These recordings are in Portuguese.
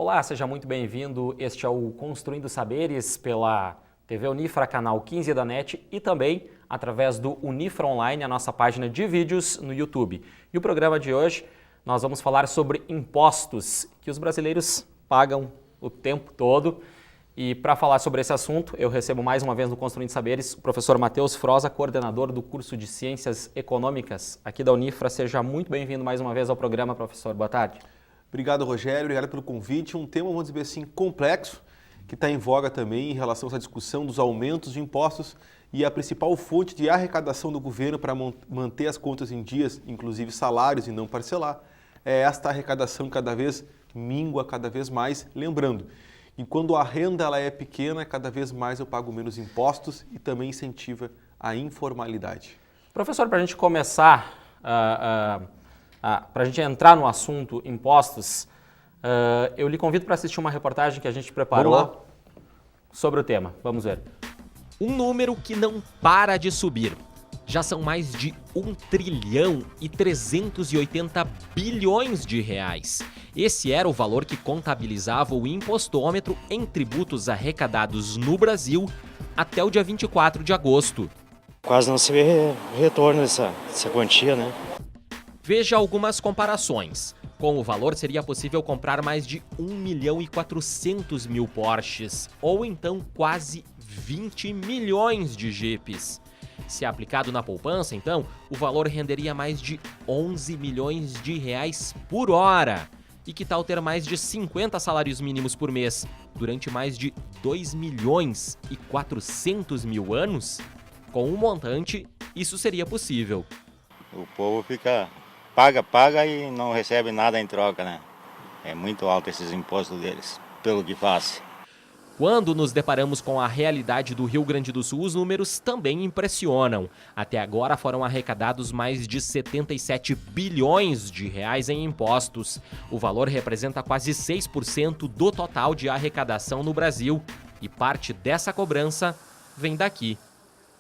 Olá, seja muito bem-vindo. Este é o Construindo Saberes pela TV Unifra, canal 15 da NET e também através do Unifra Online, a nossa página de vídeos no YouTube. E o programa de hoje nós vamos falar sobre impostos que os brasileiros pagam o tempo todo. E para falar sobre esse assunto, eu recebo mais uma vez no Construindo Saberes o professor Matheus Froza, coordenador do curso de Ciências Econômicas aqui da Unifra. Seja muito bem-vindo mais uma vez ao programa, professor. Boa tarde. Obrigado, Rogério. Obrigado pelo convite. Um tema, vamos dizer assim, complexo, que está em voga também em relação a essa discussão dos aumentos de impostos e a principal fonte de arrecadação do governo para manter as contas em dias, inclusive salários e não parcelar, é esta arrecadação que cada vez mingua, cada vez mais. Lembrando, e quando a renda ela é pequena, cada vez mais eu pago menos impostos e também incentiva a informalidade. Professor, para a gente começar, para a gente entrar no assunto impostos, eu lhe convido para assistir uma reportagem que a gente preparou sobre o tema. Vamos ver. Um número que não para de subir. Já são mais de 1 trilhão e 380 bilhões de reais. Esse era o valor que contabilizava o impostômetro em tributos arrecadados no Brasil até o dia 24 de agosto. Quase não se vê retorno dessa quantia, né? Veja algumas comparações. Com o valor seria possível comprar mais de 1.400.000 Porsches, ou então quase 20 milhões de Jeeps. Se aplicado na poupança, então, o valor renderia mais de 11 milhões de reais por hora. E que tal ter mais de 50 salários mínimos por mês durante mais de 2.400.000 anos? Com um montante, isso seria possível. O povo paga e não recebe nada em troca, né? É muito alto esses impostos deles, pelo que faz. Quando nos deparamos com a realidade do Rio Grande do Sul, os números também impressionam. Até agora foram arrecadados mais de 77 bilhões de reais em impostos. O valor representa quase 6% do total de arrecadação no Brasil. E parte dessa cobrança vem daqui.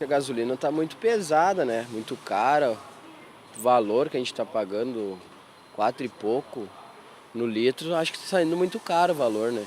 A gasolina está muito pesada, né? Muito cara. O valor que a gente está pagando, 4 e pouco no litro, acho que está saindo muito caro o valor, né?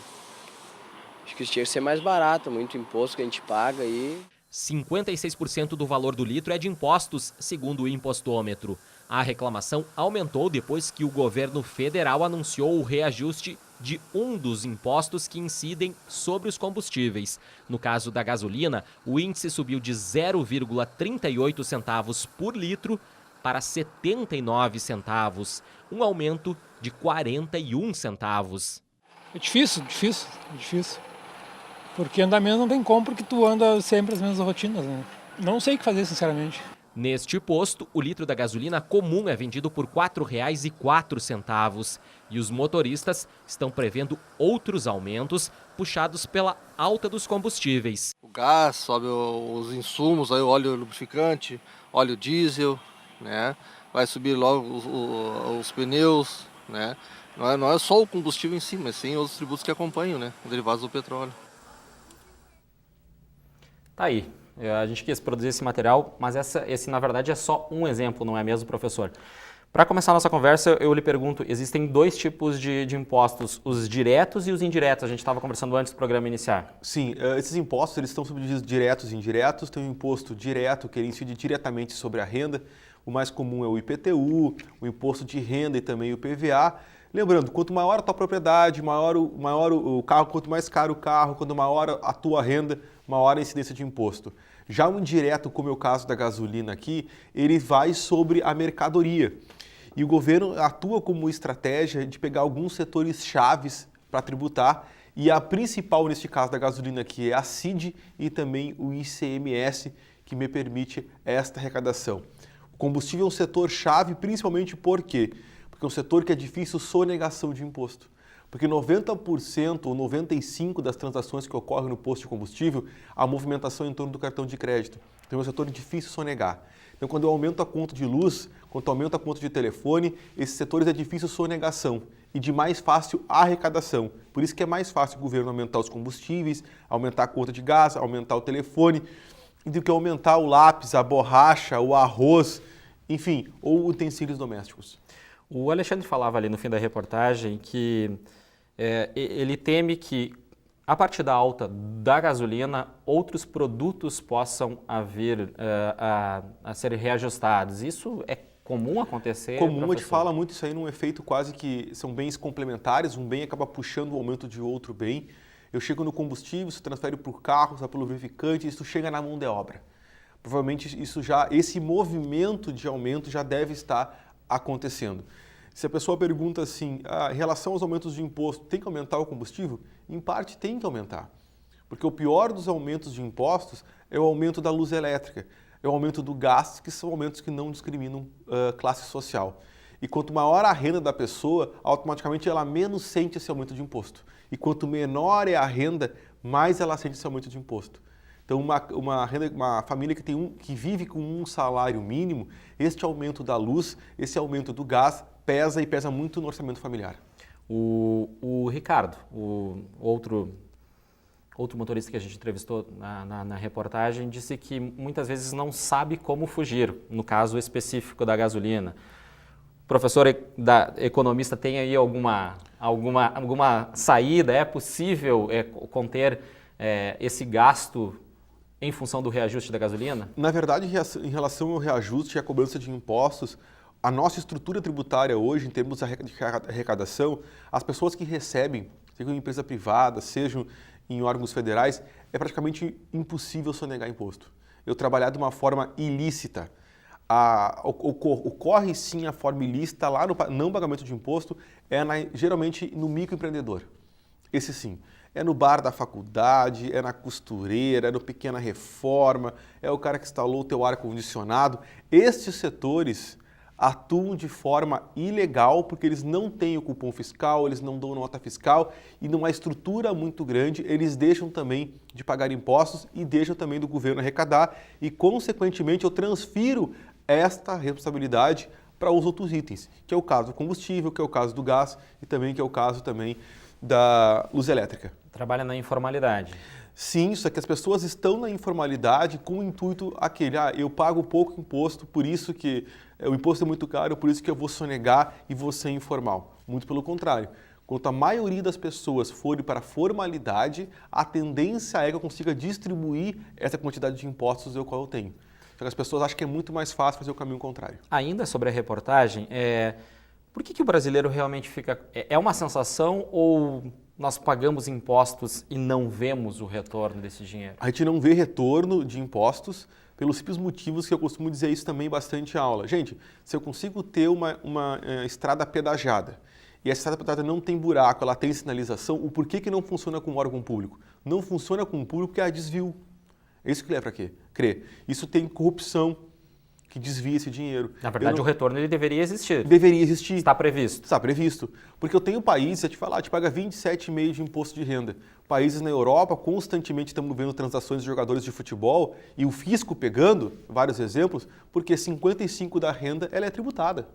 Acho que isso tinha que ser mais barato, muito imposto que a gente paga aí. 56% do valor do litro é de impostos, segundo o impostômetro. A reclamação aumentou depois que o governo federal anunciou o reajuste de um dos impostos que incidem sobre os combustíveis. No caso da gasolina, o índice subiu de 0,38 centavos por litro para 79 centavos, um aumento de 41 centavos. É difícil. Porque andar menos não tem como, porque tu anda sempre as mesmas rotinas, né? Não sei o que fazer, sinceramente. Neste posto, o litro da gasolina comum é vendido por R$ 4,04 e os motoristas estão prevendo outros aumentos puxados pela alta dos combustíveis. O gás, sobe os insumos, aí o óleo lubrificante, óleo diesel, né? Vai subir logo os pneus, né? Não é só o combustível em si, mas sim outros tributos que acompanham, né? Derivados do petróleo. Tá aí. A gente quis produzir esse material, mas esse na verdade é só um exemplo, não é mesmo, professor? Para começar a nossa conversa, eu lhe pergunto, existem dois tipos de impostos, os diretos e os indiretos. A gente estava conversando antes do programa iniciar. Sim, esses impostos eles estão subdivididos diretos e indiretos. Tem o imposto direto, que ele incide diretamente sobre a renda. O mais comum é o IPTU, o imposto de renda e também o PVA. Lembrando, quanto maior a tua propriedade, maior o carro, quanto mais caro o carro, quanto maior a tua renda, maior a incidência de imposto. Já o indireto, como é o caso da gasolina aqui, ele vai sobre a mercadoria. E o governo atua como estratégia de pegar alguns setores chaves para tributar. E a principal, neste caso da gasolina aqui, é a CID e também o ICMS, que me permite esta arrecadação. O combustível é um setor chave, principalmente por quê? Porque é um setor que é difícil sonegação de imposto. Porque 90% ou 95% das transações que ocorrem no posto de combustível, a movimentação é em torno do cartão de crédito. Então é um setor difícil sonegar. Então quando eu aumento a conta de luz, quando eu aumento a conta de telefone, esses setores é difícil sonegação e de mais fácil arrecadação. Por isso que é mais fácil o governo aumentar os combustíveis, aumentar a conta de gás, aumentar o telefone, do que aumentar o lápis, a borracha, o arroz, enfim, ou utensílios domésticos. O Alexandre falava ali no fim da reportagem que ele teme que, a partir da alta da gasolina, outros produtos possam vir a ser reajustados. Isso é comum acontecer? Comum, a gente professor? fala muito isso aí num efeito quase que são bens complementares, um bem acaba puxando o aumento de outro bem. Eu chego no combustível, isso transfere para o carro, sai pelo lubrificante, isso chega na mão de obra. Provavelmente esse movimento de aumento já deve estar acontecendo. Se a pessoa pergunta assim, em relação aos aumentos de imposto, tem que aumentar o combustível? Em parte tem que aumentar, porque o pior dos aumentos de impostos é o aumento da luz elétrica, é o aumento do gás, que são aumentos que não discriminam classe social. E quanto maior a renda da pessoa, automaticamente ela menos sente esse aumento de imposto. E quanto menor é a renda, mais ela sente esse aumento de imposto. Então, uma família que vive com um salário mínimo, este aumento da luz, esse aumento do gás, pesa muito no orçamento familiar. O Ricardo, o outro motorista que a gente entrevistou na reportagem, disse que muitas vezes não sabe como fugir, no caso específico da gasolina. O professor economista tem aí alguma saída? É possível conter esse gasto em função do reajuste da gasolina? Na verdade, em relação ao reajuste e à cobrança de impostos, a nossa estrutura tributária hoje, em termos de arrecadação, as pessoas que recebem, sejam em empresa privada, sejam em órgãos federais, é praticamente impossível sonegar imposto. Eu trabalhar de uma forma ilícita. Ocorre sim a forma ilícita lá no não pagamento de imposto, geralmente no microempreendedor. Esse sim. É no bar da faculdade, é na costureira, é no pequena reforma, é o cara que instalou o teu ar-condicionado. Estes setores atuam de forma ilegal porque eles não têm o cupom fiscal, eles não dão nota fiscal e numa estrutura muito grande, eles deixam também de pagar impostos e deixam também do governo arrecadar e, consequentemente, eu transfiro esta responsabilidade para os outros itens, que é o caso do combustível, que é o caso do gás e também que é o caso também da luz elétrica. Trabalha na informalidade. Sim, só que as pessoas estão na informalidade com o intuito aquele, eu pago pouco imposto, por isso que o imposto é muito caro, por isso que eu vou sonegar e vou ser informal. Muito pelo contrário. Quanto a maioria das pessoas forem para a formalidade, a tendência é que eu consiga distribuir essa quantidade de impostos do qual eu tenho. Só que as pessoas acham que é muito mais fácil fazer o caminho contrário. Ainda sobre a reportagem, por que o brasileiro realmente fica... É uma sensação ou nós pagamos impostos e não vemos o retorno desse dinheiro? A gente não vê retorno de impostos pelos simples motivos que eu costumo dizer isso também bastante em aula. Gente, se eu consigo ter uma estrada pedagiada e essa estrada pedagiada não tem buraco, ela tem sinalização, o porquê que não funciona com o órgão público? Não funciona com o público porque há desvio. É isso que leva a crer. Isso tem corrupção que desvia esse dinheiro. Na verdade, o retorno ele deveria existir. Deveria existir. Está previsto. Está previsto. Porque eu tenho países, te paga 27,5% de imposto de renda. Países na Europa, constantemente estamos vendo transações de jogadores de futebol e o fisco pegando, vários exemplos, porque 55% da renda ela é tributada.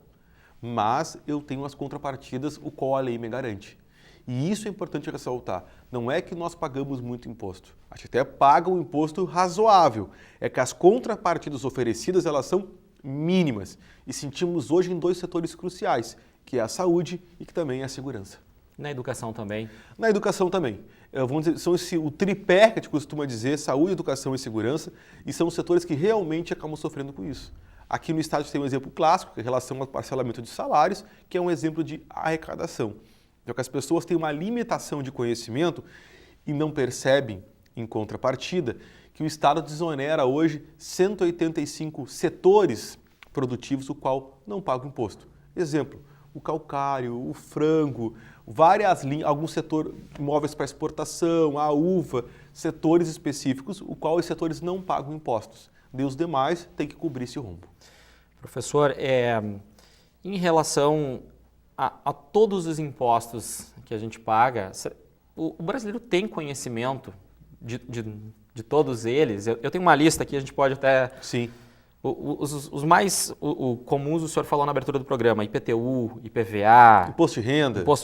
Mas eu tenho as contrapartidas, o qual a lei me garante. E isso é importante ressaltar. Não é que nós pagamos muito imposto. A gente até paga um imposto razoável. É que as contrapartidas oferecidas, elas são mínimas. E sentimos hoje em dois setores cruciais, que é a saúde e que também é a segurança. Na educação também? Na educação também. Vamos dizer, são o tripé que a gente costuma dizer, saúde, educação e segurança, e são os setores que realmente acabam sofrendo com isso. Aqui no estado tem um exemplo clássico, que é em relação ao parcelamento de salários, que é um exemplo de arrecadação. Então, que as pessoas têm uma limitação de conhecimento e não percebem, em contrapartida, que o Estado desonera hoje 185 setores produtivos, o qual não paga o imposto. Exemplo, o calcário, o frango, algum setor, imóveis para exportação, a uva, setores específicos, o qual os setores não pagam impostos. Os demais têm que cobrir esse rombo. Professor, em relação a todos os impostos que a gente paga, o brasileiro tem conhecimento de todos eles? Eu tenho uma lista aqui, a gente pode até... Sim. Os mais comuns o senhor falou na abertura do programa, IPTU, IPVA... Imposto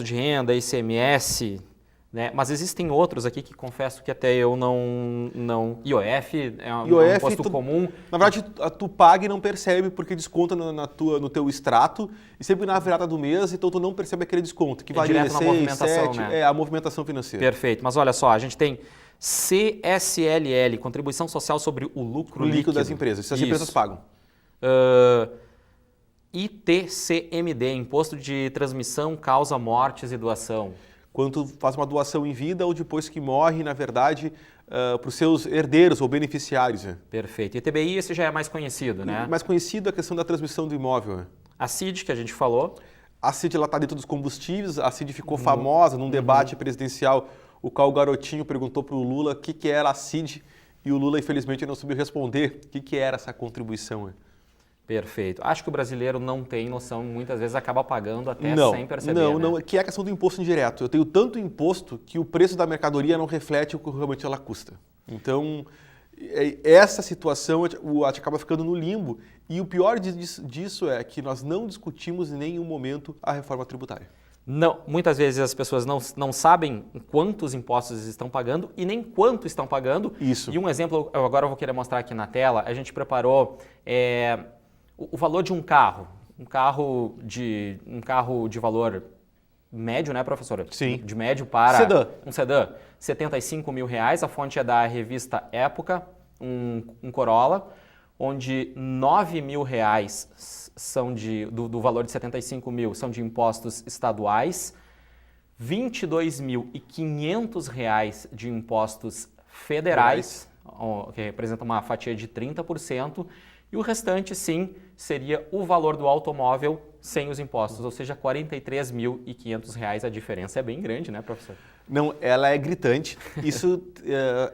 de renda, ICMS, né? Mas existem outros aqui que confesso que até eu não... IOF é um IOF, imposto comum. Na verdade, tu paga e não percebe porque desconta no teu extrato e sempre na virada do mês, então tu não percebe aquele desconto, que varia direto na 6, movimentação, 7, né? a movimentação financeira. Perfeito. Mas olha só, a gente tem CSLL, Contribuição Social sobre o Lucro O líquido Líquido. das empresas, isso as Isso. empresas pagam. ITCMD, Imposto de Transmissão, Causa, Mortes e Doação. Quando tu faz uma doação em vida ou depois que morre, na verdade, para os seus herdeiros ou beneficiários. Né? Perfeito. ITBI, esse já é mais conhecido, né? Mais conhecido a questão da transmissão do imóvel. Né? A CID, que a gente falou. A CID está dentro dos combustíveis, a CID ficou famosa num debate presidencial, o qual o garotinho perguntou para o Lula o que era a CID e o Lula, infelizmente, não soube responder o que era essa contribuição. Né? Perfeito. Acho que o brasileiro não tem noção, muitas vezes acaba pagando até sem perceber. Não, que é a questão do imposto indireto. Eu tenho tanto imposto que o preço da mercadoria não reflete o que realmente ela custa. Então, essa situação a gente acaba ficando no limbo. E o pior disso é que nós não discutimos em nenhum momento a reforma tributária. Não, muitas vezes as pessoas não sabem quantos impostos estão pagando e nem quanto estão pagando. Isso. E um exemplo, eu agora vou querer mostrar aqui na tela, a gente preparou o valor de um carro. Um carro de valor médio, né, professora? Sim. De médio para... Sedã. Um sedã. R$75 mil. A fonte é da revista Época, um Corolla, onde R$9 mil são do valor de 75 mil são de impostos estaduais, R$22.500 de impostos federais, que representa uma fatia de 30%, e o restante, sim, seria o valor do automóvel sem os impostos, ou seja, R$43.500. A diferença é bem grande, né, professor? Não, ela é gritante. Isso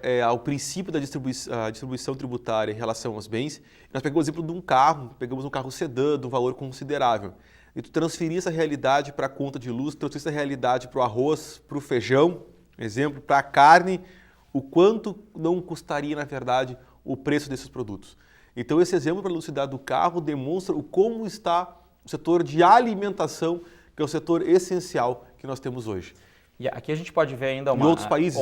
é ao princípio da distribuição tributária em relação aos bens. Nós pegamos o exemplo de um carro, pegamos um carro sedã de um valor considerável. E tu transferir essa realidade para a conta de luz, transferir essa realidade para o arroz, para o feijão, exemplo, para a carne, o quanto não custaria, na verdade, o preço desses produtos. Então, esse exemplo para elucidar do carro demonstra como está o setor de alimentação, que é o setor essencial que nós temos hoje. E aqui a gente pode ver ainda Em outros países?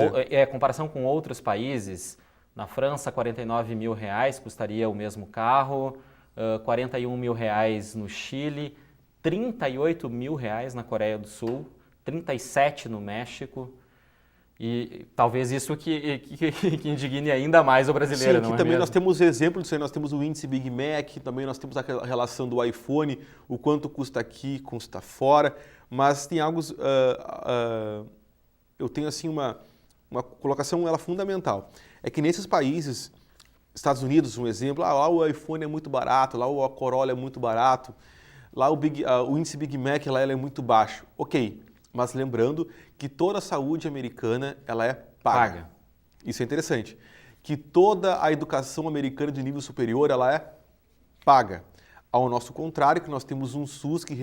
Comparação com outros países. Na França, R$49 mil custaria o mesmo carro, R$41 mil no Chile, R$38 mil na Coreia do Sul, 37 no México. E talvez isso que indigne ainda mais o brasileiro, Sim, não é também mesmo? nós temos exemplos disso aí, nós temos o índice Big Mac, também nós temos a relação do iPhone, o quanto custa aqui, custa fora, mas tem algo, eu tenho assim uma colocação ela fundamental, é que nesses países, Estados Unidos, um exemplo, lá o iPhone é muito barato, lá o Corolla é muito barato, lá o índice Big Mac lá ele é muito baixo, ok. Mas lembrando que toda a saúde americana ela é paga. Isso é interessante. Que toda a educação americana de nível superior ela é paga. Ao nosso contrário, que nós temos um SUS que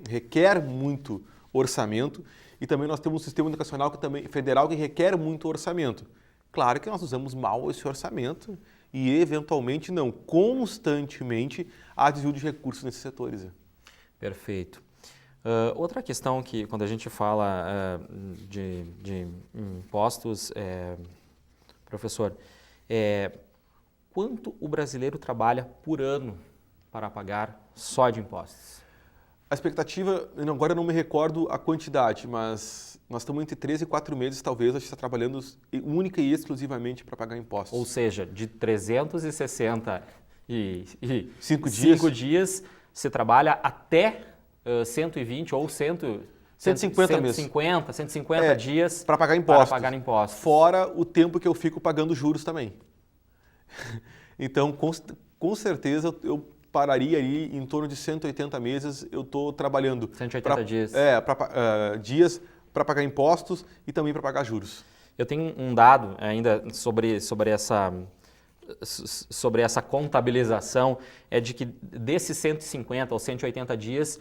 requer muito orçamento e também nós temos um sistema educacional federal que requer muito orçamento. Claro que nós usamos mal esse orçamento e eventualmente não, constantemente há desvio de recursos nesses setores. Perfeito. Outra questão que, quando a gente fala de impostos, professor, quanto o brasileiro trabalha por ano para pagar só de impostos? A expectativa, agora eu não me recordo a quantidade, mas nós estamos entre 3 e 4 meses, talvez, a gente está trabalhando única e exclusivamente para pagar impostos. Ou seja, de 365 dias, se trabalha até 120 ou 150 dias para pagar impostos. Fora o tempo que eu fico pagando juros também. Então, com certeza, eu pararia ali em torno de 180 meses, eu estou trabalhando. 180 dias. Dias para pagar impostos e também para pagar juros. Eu tenho um dado ainda sobre essa contabilização, é de que desses 150 ou 180 dias,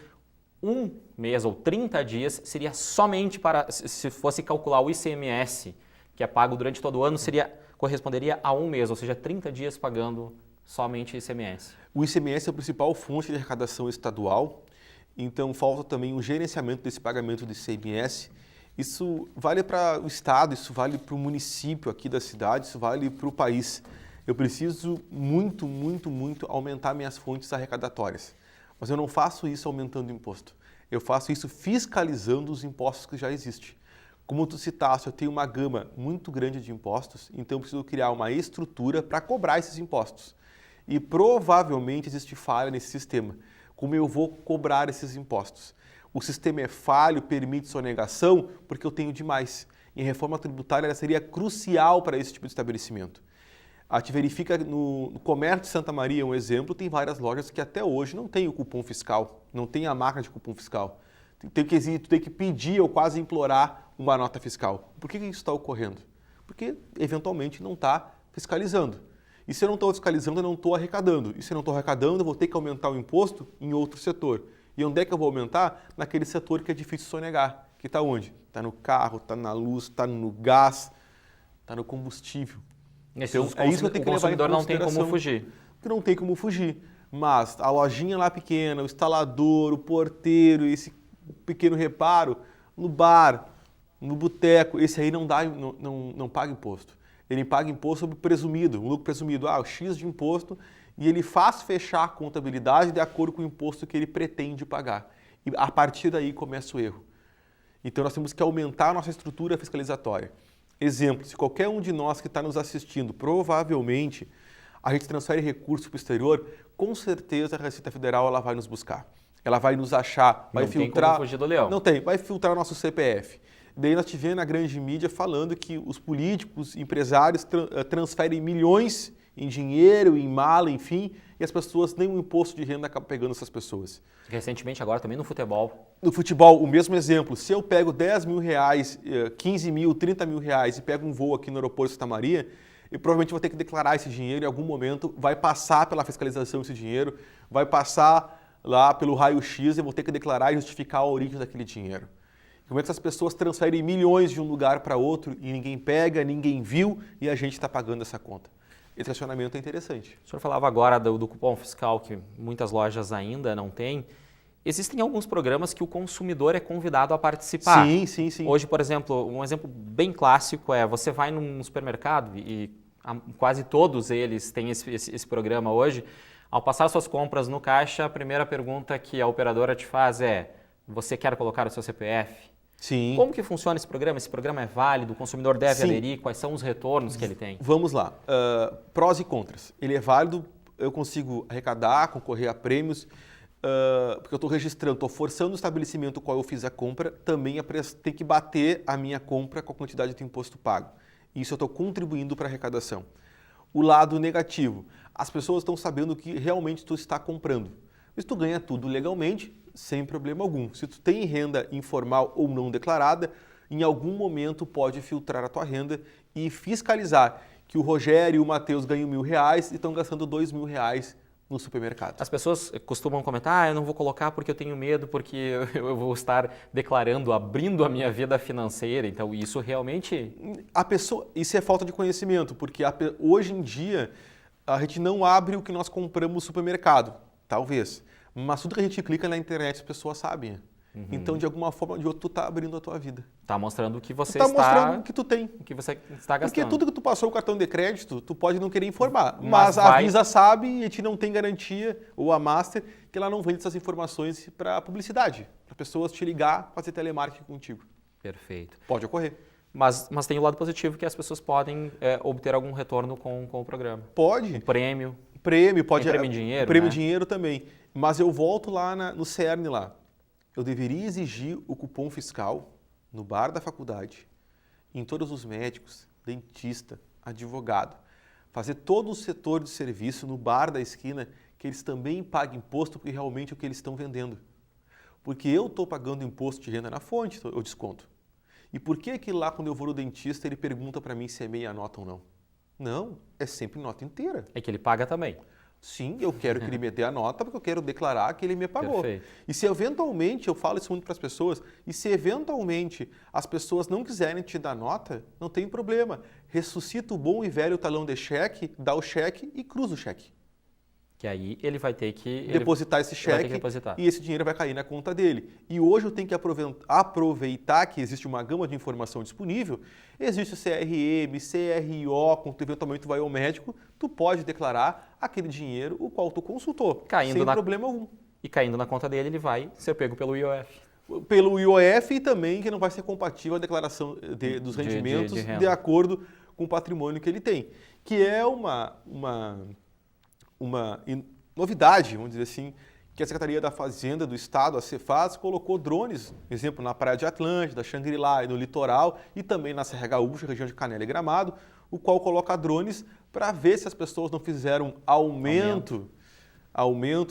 um mês ou 30 dias seria somente para, se fosse calcular o ICMS, que é pago durante todo o ano, corresponderia a um mês, ou seja, 30 dias pagando somente ICMS. O ICMS é a principal fonte de arrecadação estadual, então falta também um gerenciamento desse pagamento do ICMS Isso vale para o estado, isso vale para o município aqui da cidade, isso vale para o país. Eu preciso muito, muito, muito aumentar minhas fontes arrecadatórias. Mas eu não faço isso aumentando o imposto. Eu faço isso fiscalizando os impostos que já existem. Como tu citaste, eu tenho uma gama muito grande de impostos, então eu preciso criar uma estrutura para cobrar esses impostos. E provavelmente existe falha nesse sistema. Como eu vou cobrar esses impostos? O sistema é falho, permite sonegação, porque eu tenho demais. E a reforma tributária ela seria crucial para esse tipo de estabelecimento. A gente verifica no comércio de Santa Maria, um exemplo, tem várias lojas que até hoje não tem o cupom fiscal, não tem a máquina de cupom fiscal. Tu tem que pedir ou quase implorar uma nota fiscal. Por que isso está ocorrendo? Porque, eventualmente, não está fiscalizando. E se eu não estou fiscalizando, eu não estou arrecadando. E se eu não estou arrecadando, eu vou ter que aumentar o imposto em outro setor. E onde é que eu vou aumentar? Naquele setor que é difícil sonegar. Que está onde? Está no carro, está na luz, está no gás, está no combustível. Então, é isso que eu tenho que levar em consideração. O consumidor não tem como fugir. Que não tem como fugir. Mas a lojinha lá pequena, o instalador, o porteiro, esse pequeno reparo, no bar, no boteco, esse aí não paga imposto. Ele paga imposto sobre presumido, um lucro presumido, o X de imposto, e ele faz fechar a contabilidade de acordo com o imposto que ele pretende pagar. E a partir daí começa o erro. Então nós temos que aumentar a nossa estrutura fiscalizatória. Exemplo, se qualquer um de nós que está nos assistindo, provavelmente a gente transfere recursos para o exterior, com certeza a Receita Federal ela vai nos buscar. Ela vai nos achar, vai filtrar. Não tem como fugir do leão. Não tem, vai filtrar o nosso CPF. Daí nós tivemos na grande mídia falando que os políticos, empresários transferem milhões em dinheiro, em mala, enfim, e as pessoas, nem o imposto de renda acaba pegando essas pessoas. Recentemente agora também no futebol. No futebol, o mesmo exemplo. Se eu pego 10 mil reais, 15 mil, 30 mil reais e pego um voo aqui no aeroporto de Santa Maria, eu provavelmente vou ter que declarar esse dinheiro em algum momento, vai passar pela fiscalização esse dinheiro, vai passar lá pelo raio-x e eu vou ter que declarar e justificar a origem daquele dinheiro. Como é que essas pessoas transferem milhões de um lugar para outro e ninguém pega, ninguém viu e a gente está pagando essa conta? Esse questionamento é interessante. O senhor falava agora do cupom fiscal, que muitas lojas ainda não têm. Existem alguns programas que o consumidor é convidado a participar. Sim. Hoje, por exemplo, um exemplo bem clássico é você vai num supermercado e quase todos eles têm esse programa hoje. Ao passar suas compras no caixa, a primeira pergunta que a operadora te faz é: você quer colocar o seu CPF? Sim. Como que funciona esse programa? Esse programa é válido? O consumidor deve aderir? Quais são os retornos que ele tem? Vamos lá. Prós e contras. Ele é válido, eu consigo arrecadar, concorrer a prêmios, porque eu estou registrando, estou forçando o estabelecimento qual eu fiz a compra, também tem que bater a minha compra com a quantidade de imposto pago. Isso eu estou contribuindo para a arrecadação. O lado negativo, as pessoas estão sabendo que realmente tu está comprando. Mas tu ganha tudo legalmente, sem problema algum. Se tu tem renda informal ou não declarada, em algum momento pode filtrar a tua renda e fiscalizar que o Rogério e o Matheus ganham R$1.000 e estão gastando R$2.000 no supermercado. As pessoas costumam comentar: eu não vou colocar porque eu tenho medo, porque eu vou estar declarando, abrindo a minha vida financeira. Então isso realmente... Isso é falta de conhecimento, porque hoje em dia a gente não abre o que nós compramos no supermercado, talvez. Mas tudo que a gente clica na internet as pessoas sabem. Então, de alguma forma ou de outra, tu está abrindo a tua vida. Está mostrando o que você está mostrando o que tu tem. O que você está gastando. Porque tudo que tu passou o cartão de crédito, tu pode não querer informar. Mas a Visa sabe e a gente não tem garantia, ou a Master, que ela não vende essas informações para publicidade. Para pessoas te ligar, fazer telemarketing contigo. Perfeito. Pode ocorrer. Mas tem o lado positivo, que as pessoas podem obter algum retorno com o programa. Pode. Um prêmio. Prêmio, pode. Tem prêmio em dinheiro, prêmio né? Dinheiro também. Mas eu volto lá no CERN lá. Eu deveria exigir o cupom fiscal no bar da faculdade, em todos os médicos, dentista, advogado. Fazer todo o setor de serviço no bar da esquina, que eles também paguem imposto, porque realmente é o que eles estão vendendo. Porque eu estou pagando imposto de renda na fonte, eu desconto. E por que lá, quando eu vou no dentista, ele pergunta para mim se é meia nota ou não? Não, é sempre nota inteira. É que ele paga também. Sim, eu quero que ele me dê a nota porque eu quero declarar que ele me pagou. Perfeito. E se eventualmente, eu falo isso muito para as pessoas, e se eventualmente as pessoas não quiserem te dar nota, não tem problema. Ressuscita o bom e velho talão de cheque, dá o cheque e cruza o cheque. Que aí ele vai ter que depositar esse cheque e esse dinheiro vai cair na conta dele. E hoje eu tenho que aproveitar que existe uma gama de informação disponível, existe o CRM, CRO, quando tu eventualmente vai ao médico, tu pode declarar aquele dinheiro o qual tu consultou, sem problema algum. E caindo na conta dele, ele vai ser pego pelo IOF. Pelo IOF e também que não vai ser compatível a declaração dos rendimentos de acordo com o patrimônio que ele tem, que é uma novidade, vamos dizer assim, que a Secretaria da Fazenda do Estado, a Cefaz, colocou drones, exemplo, na Praia de Atlântida, Xangri-Lá e no litoral e também na Serra Gaúcha, região de Canela e Gramado, o qual coloca drones para ver se as pessoas não fizeram aumento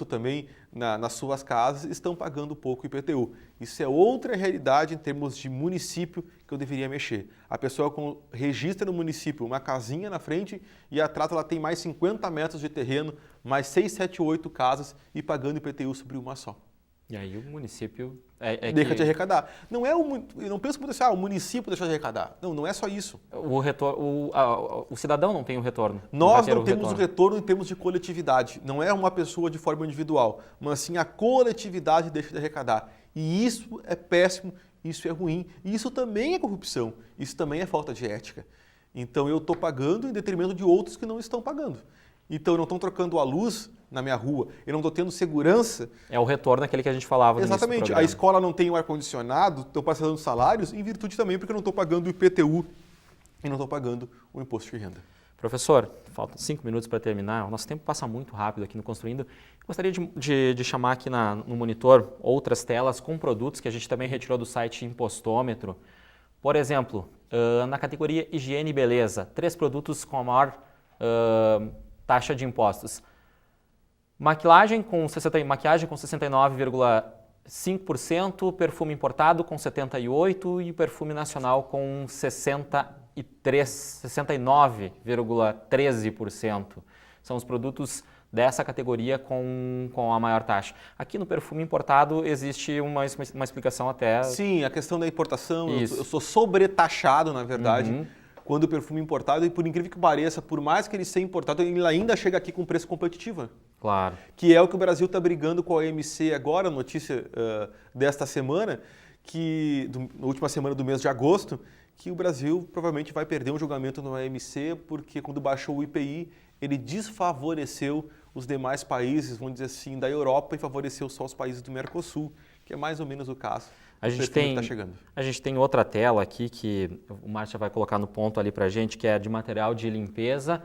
também nas suas casas, estão pagando pouco IPTU. Isso é outra realidade em termos de município que eu deveria mexer. A pessoa registra no município uma casinha na frente e atrás ela tem mais 50 metros de terreno, mais 6, 7, 8 casas e pagando IPTU sobre uma só. E aí o município deixa de arrecadar. Eu não penso muito assim, o município deixa de arrecadar. Não é só isso. O cidadão não tem o retorno. Nós não temos o retorno em termos de coletividade. Não é uma pessoa de forma individual, mas sim a coletividade deixa de arrecadar. E isso é péssimo, isso é ruim. E isso também é corrupção. Isso também é falta de ética. Então eu estou pagando em detrimento de outros que não estão pagando. Então eu não estou trocando a luz na minha rua, eu não estou tendo segurança. É o retorno aquele que a gente falava. Exatamente. A escola não tem o ar-condicionado, estão passando salários em virtude também porque eu não estou pagando o IPTU e não estou pagando o imposto de renda. Professor, faltam 5 minutos para terminar. O nosso tempo passa muito rápido aqui no Construindo. Gostaria de chamar aqui no monitor outras telas com produtos que a gente também retirou do site Impostômetro. Por exemplo, na categoria Higiene e Beleza, 3 produtos com a maior taxa de impostos. Maquiagem com 69,5%, perfume importado com 78% e perfume nacional com 69,13%. São os produtos dessa categoria com a maior taxa. Aqui no perfume importado existe uma explicação até... Sim, a questão da importação, eu sou sobretaxado, na verdade, quando o perfume importado, e por incrível que pareça, por mais que ele seja importado, ele ainda chega aqui com preço competitivo. Claro. Que é o que o Brasil está brigando com a OMC agora, notícia desta semana, na última semana do mês de agosto, que o Brasil provavelmente vai perder um julgamento no OMC, porque quando baixou o IPI, ele desfavoreceu os demais países, vamos dizer assim, da Europa e favoreceu só os países do Mercosul, que é mais ou menos o caso. A gente tem outra tela aqui que o Márcio vai colocar no ponto ali pra gente, que é de material de limpeza.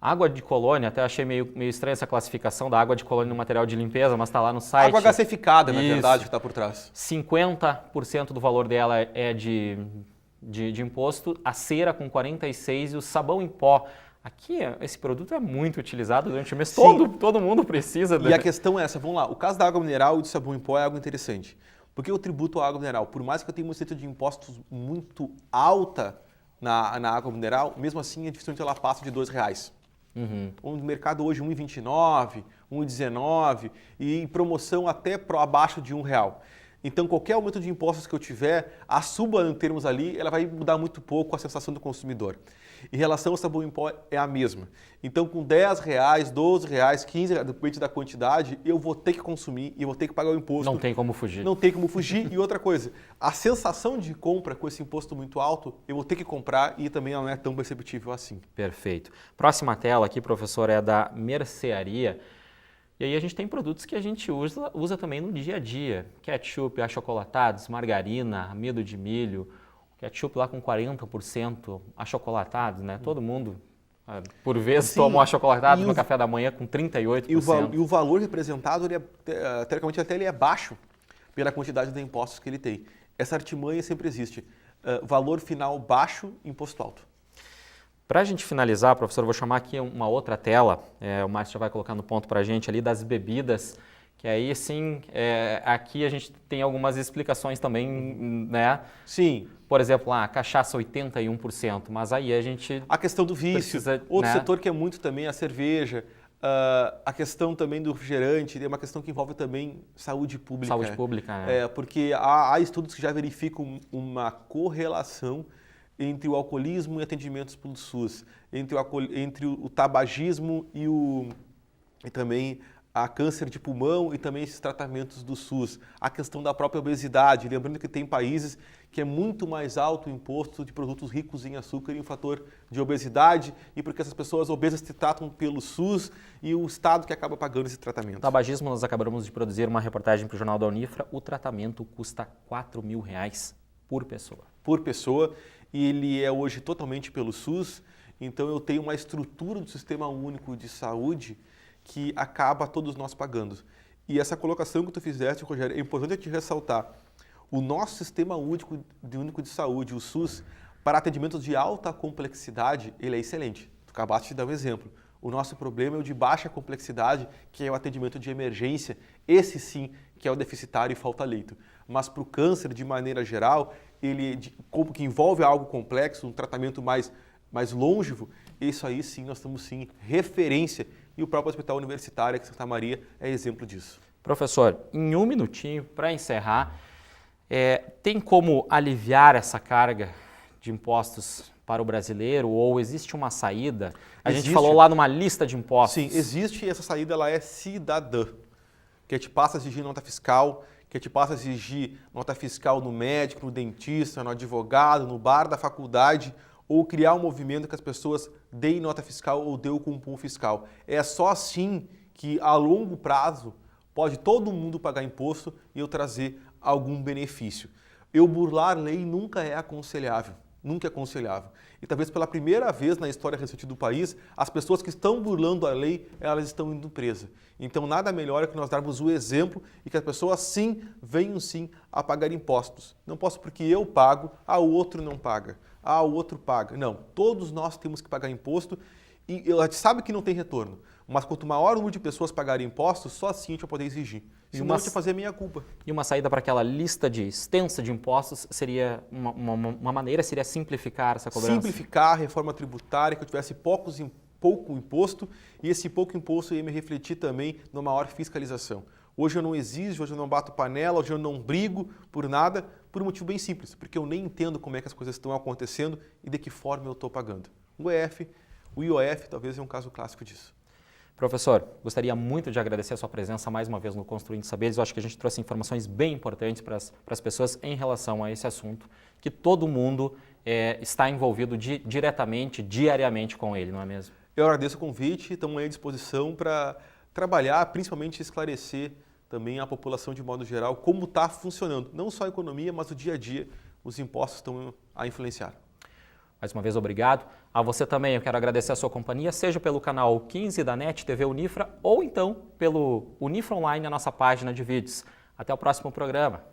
Água de colônia, até achei meio estranha essa classificação da água de colônia no material de limpeza, mas está lá no site. Água gasificada, na verdade, que está por trás. 50% do valor dela é de imposto, a cera com 46% e o sabão em pó. Aqui, esse produto é muito utilizado durante o mês. Todo mundo precisa. E a questão é essa, vamos lá, o caso da água mineral e do sabão em pó é algo interessante. Porque o tributo à água mineral, por mais que eu tenha uma receita de impostos muito alta na água mineral, mesmo assim, dificilmente ela passa de R$2. O mercado hoje R$ 1,29, R$ 1,19 e em promoção até abaixo de R$1. Então, qualquer aumento de impostos que eu tiver, a suba em termos ali, ela vai mudar muito pouco a sensação do consumidor. Em relação ao sabão em pó, é a mesma. Então, com R$10, R$12, R$15, depende da quantidade, eu vou ter que consumir e eu vou ter que pagar o imposto. Não tem como fugir. Não tem como fugir. E outra coisa, a sensação de compra com esse imposto muito alto, eu vou ter que comprar e também não é tão perceptível assim. Perfeito. Próxima tela aqui, professor, é da mercearia. E aí a gente tem produtos que a gente usa também no dia a dia. Ketchup, achocolatados, margarina, amido de milho, ketchup lá com 40% achocolatado, né? Todo mundo, por vezes, toma um achocolatado no café da manhã com 38%. E o valor representado, teoricamente, até ele é baixo pela quantidade de impostos que ele tem. Essa artimanha sempre existe. Valor final baixo, imposto alto. Para a gente finalizar, professor, eu vou chamar aqui uma outra tela, o Márcio já vai colocar no ponto para a gente ali, das bebidas, que aí sim, aqui a gente tem algumas explicações também, né? Sim. Por exemplo, a cachaça 81%, mas aí a gente... A questão do vício, outro setor que é muito também a cerveja, a questão também do refrigerante, é uma questão que envolve também saúde pública. Saúde pública, né? Porque há estudos que já verificam uma correlação entre o alcoolismo e atendimentos pelo SUS, entre o tabagismo e e também a câncer de pulmão e também esses tratamentos do SUS. A questão da própria obesidade, lembrando que tem países que é muito mais alto o imposto de produtos ricos em açúcar e um fator de obesidade, e porque essas pessoas obesas se tratam pelo SUS e o Estado que acaba pagando esse tratamento. Tabagismo, nós acabamos de produzir uma reportagem para o Jornal da Unifra, o tratamento custa R$4.000 por pessoa. Por pessoa, e ele é hoje totalmente pelo SUS, então eu tenho uma estrutura do Sistema Único de Saúde que acaba todos nós pagando. E essa colocação que tu fizeste, Rogério, é importante te ressaltar. O nosso Sistema Único de Saúde, o SUS, para atendimentos de alta complexidade, ele é excelente. Tu acabaste de dar um exemplo. O nosso problema é o de baixa complexidade, que é o atendimento de emergência. Esse sim que é o deficitário e falta leito. Mas para o câncer, de maneira geral, como que envolve algo complexo, um tratamento mais longevo, isso aí sim, nós temos sim referência. E o próprio Hospital Universitário aqui em Santa Maria é exemplo disso. Professor, em um minutinho, para encerrar, tem como aliviar essa carga de impostos para o brasileiro ou existe uma saída? A gente falou lá numa lista de impostos. Sim, existe, e essa saída ela é cidadã, que te passa a exigir nota fiscal, que te passa a exigir nota fiscal no médico, no dentista, no advogado, no bar da faculdade, ou criar um movimento que as pessoas deem nota fiscal ou dê o cupom fiscal. É só assim que, a longo prazo, pode todo mundo pagar imposto e eu trazer algum benefício. Eu burlar lei nunca é aconselhável, nunca é aconselhável. E talvez pela primeira vez na história recente do país, as pessoas que estão burlando a lei, elas estão indo presas. Então nada melhor que nós darmos o exemplo e que as pessoas sim, venham sim a pagar impostos. Não posso porque eu pago, o outro não paga. O outro paga. Não, todos nós temos que pagar imposto e a gente sabe que não tem retorno. Mas quanto maior o número de pessoas pagarem impostos, só assim a gente vai poder exigir. Senão a gente vai fazer a minha culpa. E uma saída para aquela lista extensa de impostos seria, uma maneira seria simplificar essa cobrança? Simplificar a reforma tributária, que eu tivesse pouco imposto e esse pouco imposto ia me refletir também numa maior fiscalização. Hoje eu não exijo, hoje eu não bato panela, hoje eu não brigo por nada, por um motivo bem simples, porque eu nem entendo como é que as coisas estão acontecendo e de que forma eu estou pagando. O IOF talvez é um caso clássico disso. Professor, gostaria muito de agradecer a sua presença mais uma vez no Construindo Saberes. Eu acho que a gente trouxe informações bem importantes para as pessoas em relação a esse assunto, que todo mundo está envolvido diretamente, diariamente com ele, não é mesmo? Eu agradeço o convite, estamos à disposição para trabalhar, principalmente esclarecer também a população de modo geral como está funcionando, não só a economia, mas o dia a dia, os impostos estão a influenciar. Mais uma vez, obrigado. A você também, eu quero agradecer a sua companhia, seja pelo canal 15 da NET TV Unifra ou então pelo Unifra Online, a nossa página de vídeos. Até o próximo programa.